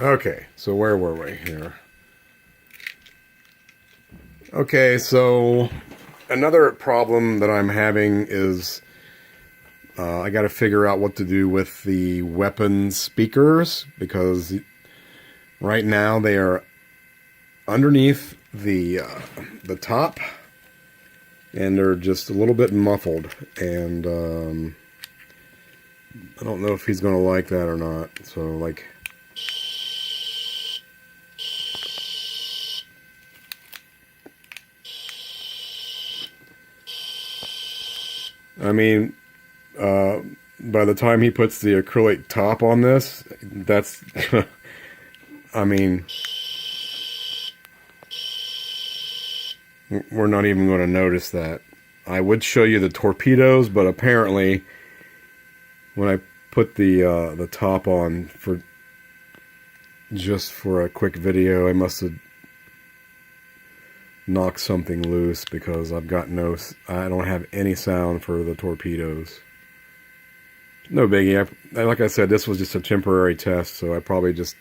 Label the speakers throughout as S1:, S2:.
S1: Okay, so where were we here? Okay, so another problem that I'm having is I got to figure out what to do with the weapon speakers, because right now they are underneath the top, and they're just a little bit muffled, and I don't know if he's going to like that or not. So, like, I mean, by the time he puts the acrylic top on this, that's, I mean, we're not even going to notice that. I would show you the torpedoes, but apparently when I put the top on for just for a quick video, I must have knocked something loose, because I've got I don't have any sound for the torpedoes. No biggie. Like I said, this was just a temporary test, so I probably just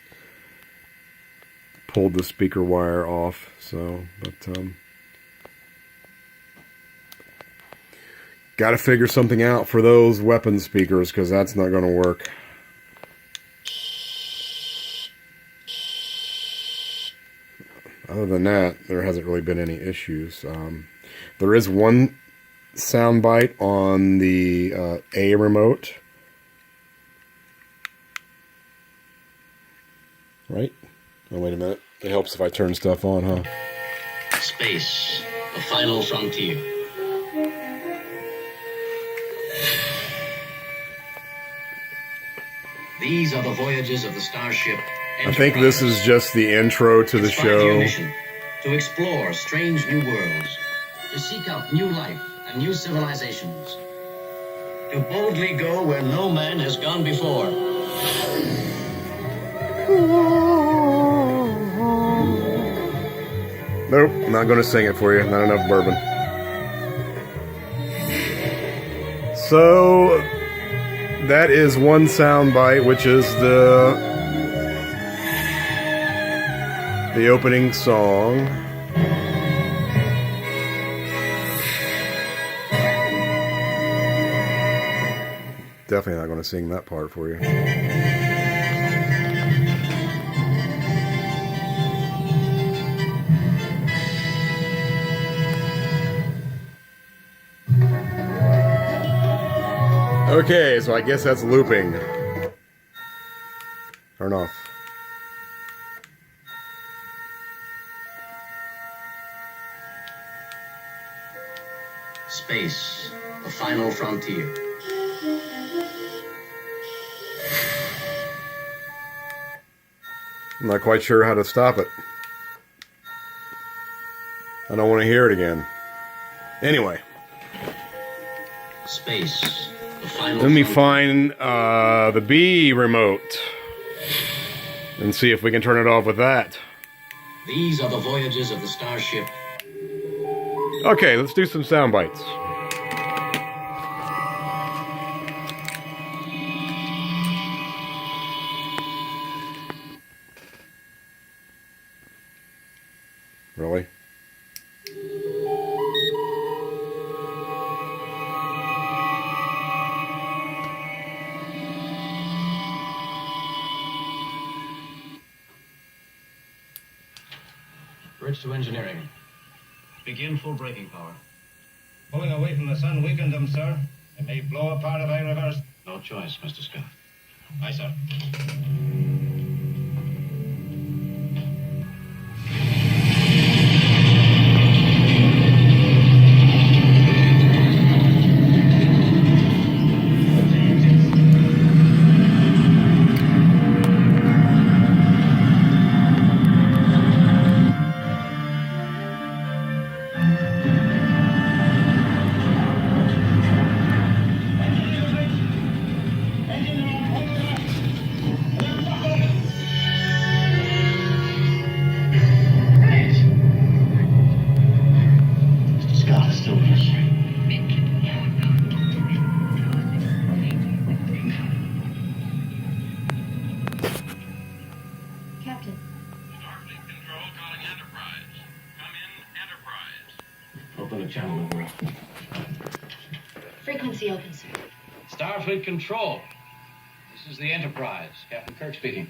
S1: pulled the speaker wire off. So, but got to figure something out for those weapon speakers, because that's not going to work. Other than that, there hasn't really been any issues. There is one sound bite on the A remote. Right? Oh, wait a minute. It helps if I turn stuff on, huh?
S2: Space, the final frontier. These are the voyages of the Starship Enterprise.
S1: I think this is just the intro to the show.
S2: Mission, to explore strange new worlds, to seek out new life and new civilizations, to boldly go where no man has gone before.
S1: Nope, not going to sing it for you. Not enough bourbon. So that is one sound bite, which is the opening song. Definitely not going to sing that part for you. Okay, so I guess that's looping. Turn off.
S2: Space, the final frontier.
S1: I'm not quite sure how to stop it. I don't want to hear it again. Anyway.
S2: Space, the final
S1: Let me
S2: frontier.
S1: find the B remote and see if we can turn it off with that.
S2: These are the voyages of the Starship.
S1: Okay, let's do some sound bites. Really?
S2: Bridge to engineering. Begin full braking power.
S3: Pulling away from the sun weakened them, sir. It may blow apart if I reverse.
S2: No choice, Mr. Scott.
S3: Aye, sir.
S4: Captain.
S3: Starfleet Control calling Enterprise. Come in, Enterprise.
S2: Open the channel, Uhura.
S4: Frequency open, sir.
S2: Starfleet Control. This is the Enterprise. Captain Kirk speaking.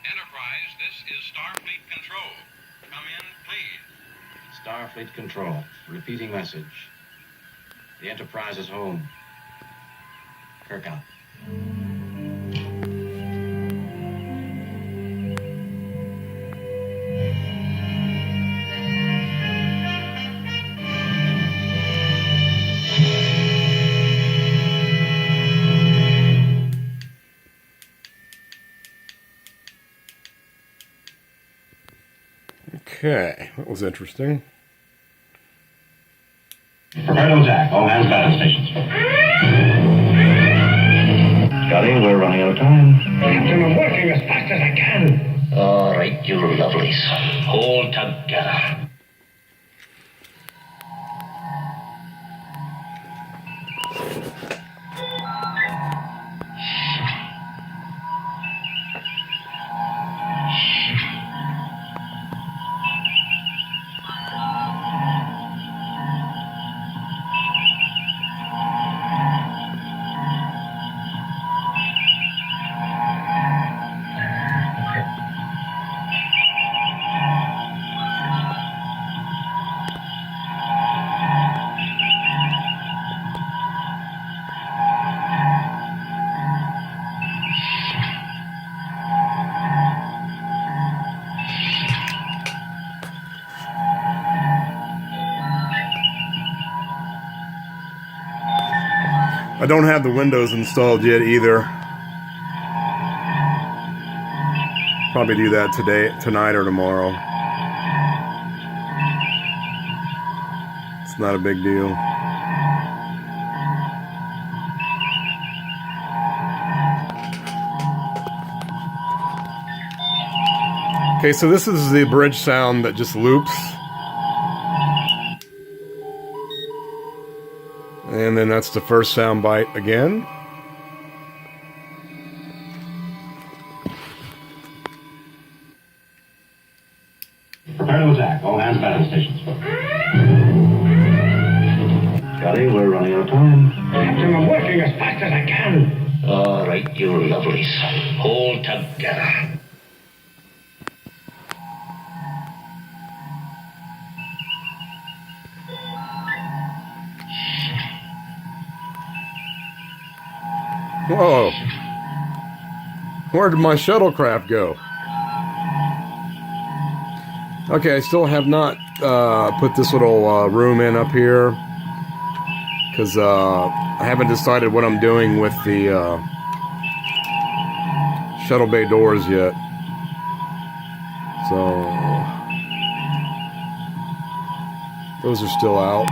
S3: Enterprise, this is Starfleet Control. Come in, please.
S2: Starfleet Control. Repeating message. The Enterprise is home. Kirk out.
S1: Okay, that was interesting.
S3: Prepare to attack. All hands battle stations.
S2: Scotty, we're running out of time.
S3: Captain, I'm working as fast as I can.
S2: All right, you lovelies. Hold together.
S1: I don't have the Windows installed yet either. Probably do that tonight or tomorrow. It's not a big deal. Okay, so this is the bridge sound that just loops. And then that's the first sound bite again.
S3: Prepare to attack. All hands battle stations.
S2: Scotty, we're running out of time.
S3: Captain, I'm working as fast as I can.
S2: All right, you lovelies. Hold together.
S1: Whoa. Where did my shuttlecraft go? Okay, I still have not put this little room in up here. Because I haven't decided what I'm doing with the shuttle bay doors yet. So those are still out.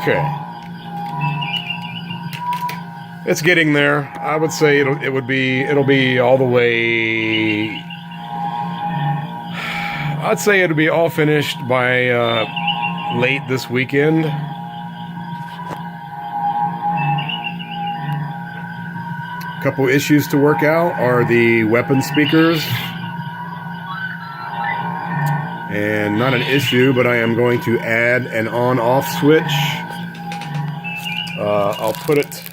S1: Okay. It's getting there. I would say it'll be all the way. I'd say it'll be all finished by late this weekend. A couple issues to work out are the weapon speakers. And not an issue, but I am going to add an on-off switch. I'll put it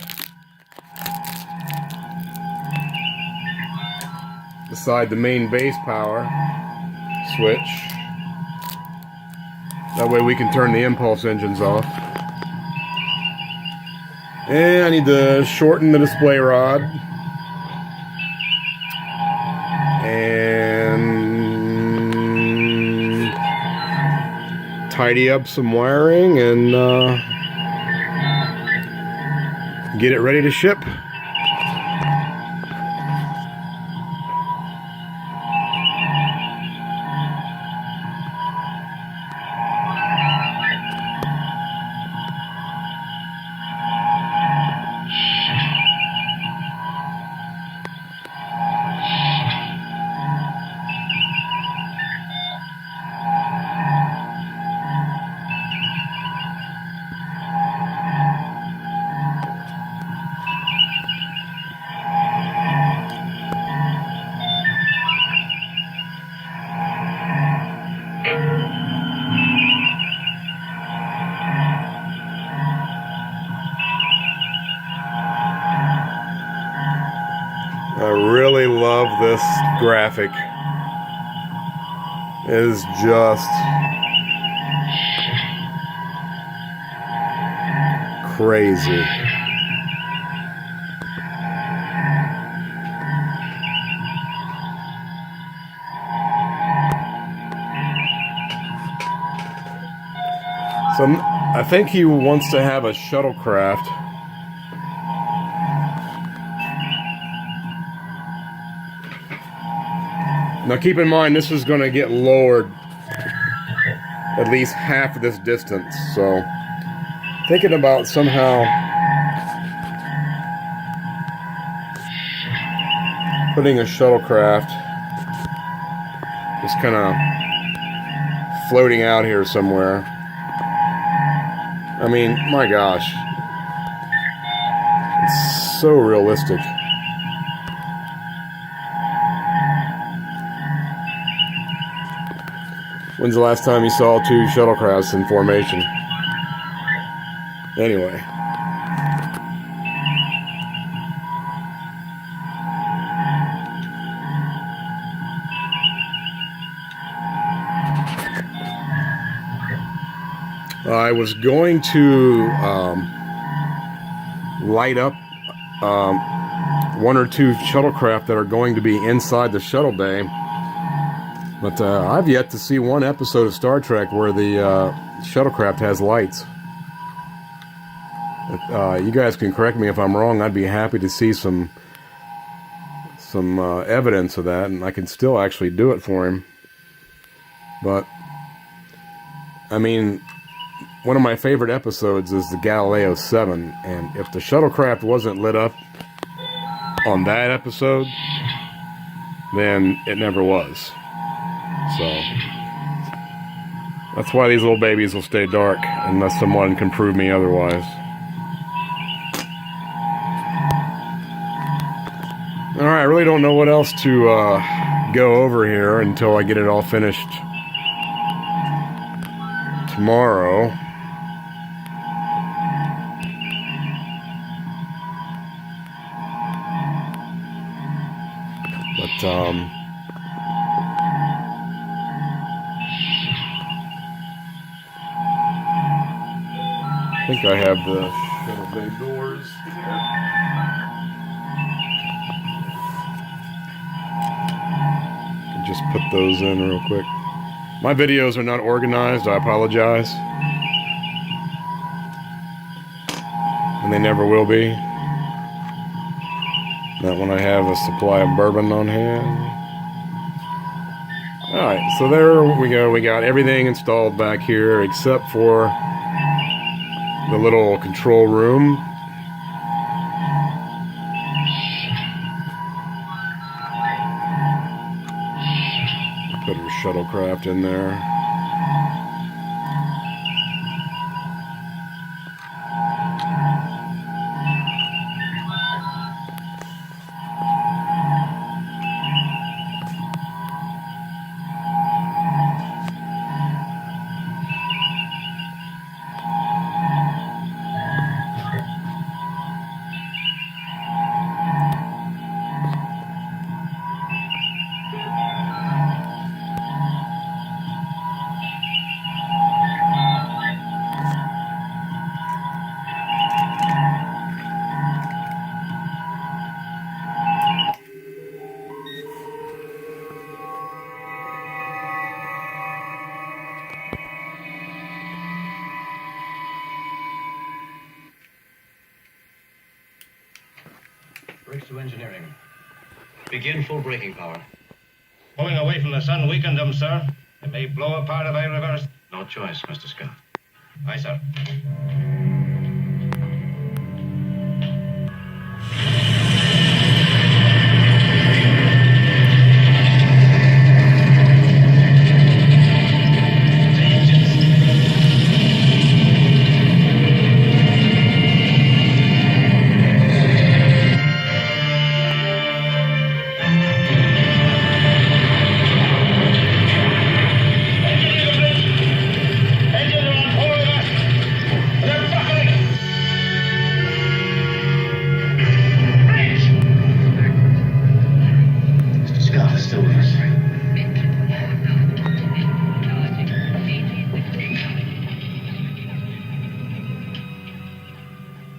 S1: beside the main base power switch. That way we can turn the impulse engines off. And I need to shorten the display rod. And tidy up some wiring and get it ready to ship. this graphic is just crazy. So I think he wants to have a shuttlecraft. Now keep in mind, this is going to get lowered at least half of this distance. So thinking about somehow putting a shuttlecraft just kind of floating out here somewhere. I mean, my gosh. It's so realistic. When's the last time you saw 2 shuttlecrafts in formation? Anyway. I was going to light up 1 or 2 shuttlecraft that are going to be inside the shuttle bay, but I've yet to see one episode of Star Trek where the shuttlecraft has lights. You guys can correct me if I'm wrong. I'd be happy to see some evidence of that, and I can still actually do it for him. But I mean, one of my favorite episodes is the Galileo 7, and if the shuttlecraft wasn't lit up on that episode, then it never was. So that's why these little babies will stay dark unless someone can prove me otherwise. Alright, I really don't know what else to go over here until I get it all finished tomorrow. But I think I have the shuttle bay doors here. Just put those in real quick. My videos are not organized, I apologize. And they never will be. Not when I have a supply of bourbon on hand. Alright, so there we go. We got everything installed back here except for the little control room. Put our shuttlecraft in there.
S2: Brakes to engineering. Begin full braking power.
S3: Pulling away from the sun weakened them, sir. It may blow apart if I reverse.
S2: No choice, Mr. Scott.
S3: Aye, sir. Engines are on full reverse.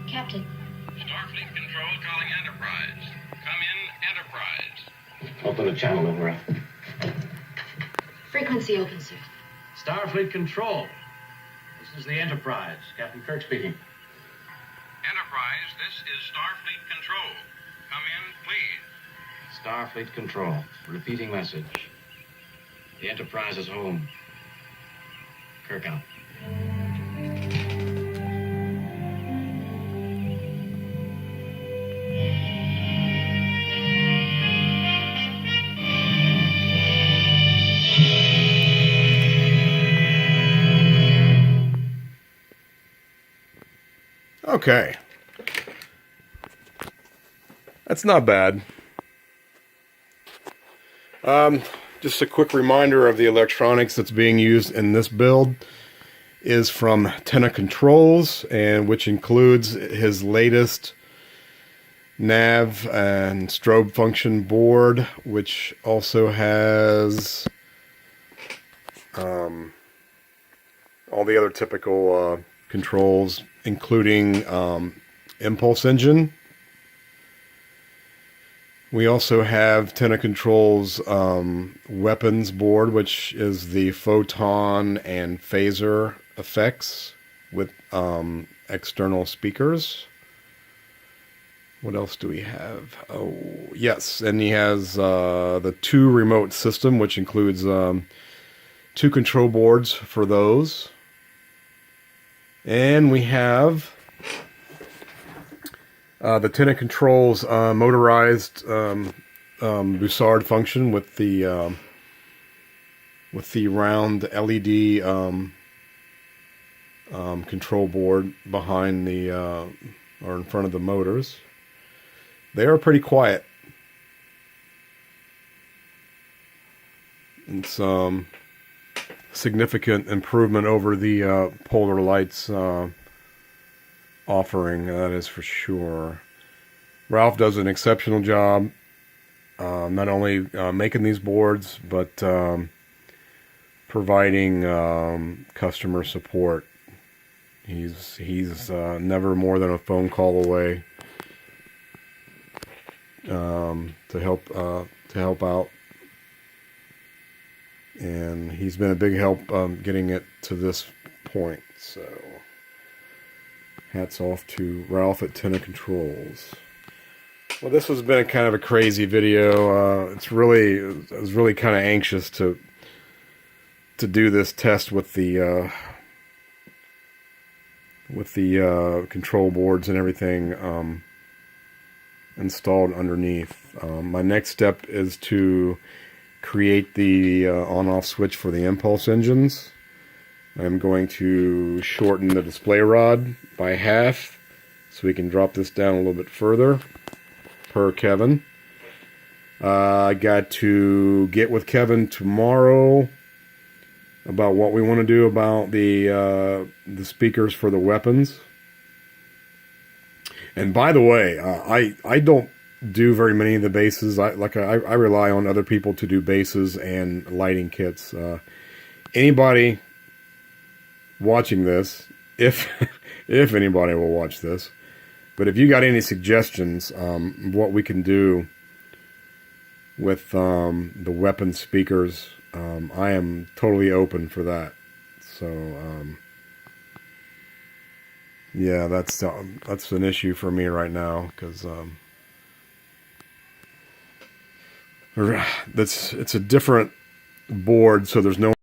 S4: Captain.
S3: Starfleet Control calling Enterprise. Come in, Enterprise.
S2: Open the channel, over.
S4: Frequency open, sir.
S2: Starfleet Control. This is the Enterprise. Captain Kirk speaking.
S3: Enterprise, this is Starfleet Control. Come in, please.
S2: Starfleet Control. Repeating message. The Enterprise is home. Kirk out.
S1: Okay. That's not bad. Just a quick reminder of the electronics that's being used in this build is from Tenna Controls, and which includes his latest nav and strobe function board, which also has all the other typical controls, including impulse engine. We also have Tenna Controls weapons board, which is the photon and phaser effects with external speakers. What else do we have? Oh, yes, and he has the 2 remote system, which includes 2 control boards for those. And we have the Tenna Controls motorized Bussard function with the round LED control board behind the or in front of the motors. They are pretty quiet. It's significant improvement over the Polar Lights offering, that is for sure. Ralph does an exceptional job, not only making these boards, but providing customer support. He's never more than a phone call away to help out, and he's been a big help getting it to this point. So, hats off to Ralph at Tenna Controls. Well, this has been kind of a crazy video. I was really kind of anxious to do this test with the control boards and everything installed underneath. My next step is to create the on-off switch for the impulse engines. I'm going to shorten the display rod by half so we can drop this down a little bit further, per Kevin. I got to get with Kevin tomorrow about what we want to do about the speakers for the weapons. And by the way, I don't do very many of the bases. I rely on other people to do bases and lighting kits. Anybody watching this, if anybody will watch this, but if you got any suggestions what we can do with the weapon speakers, I am totally open for that. So yeah, that's an issue for me right now, because it's a different board, so there's no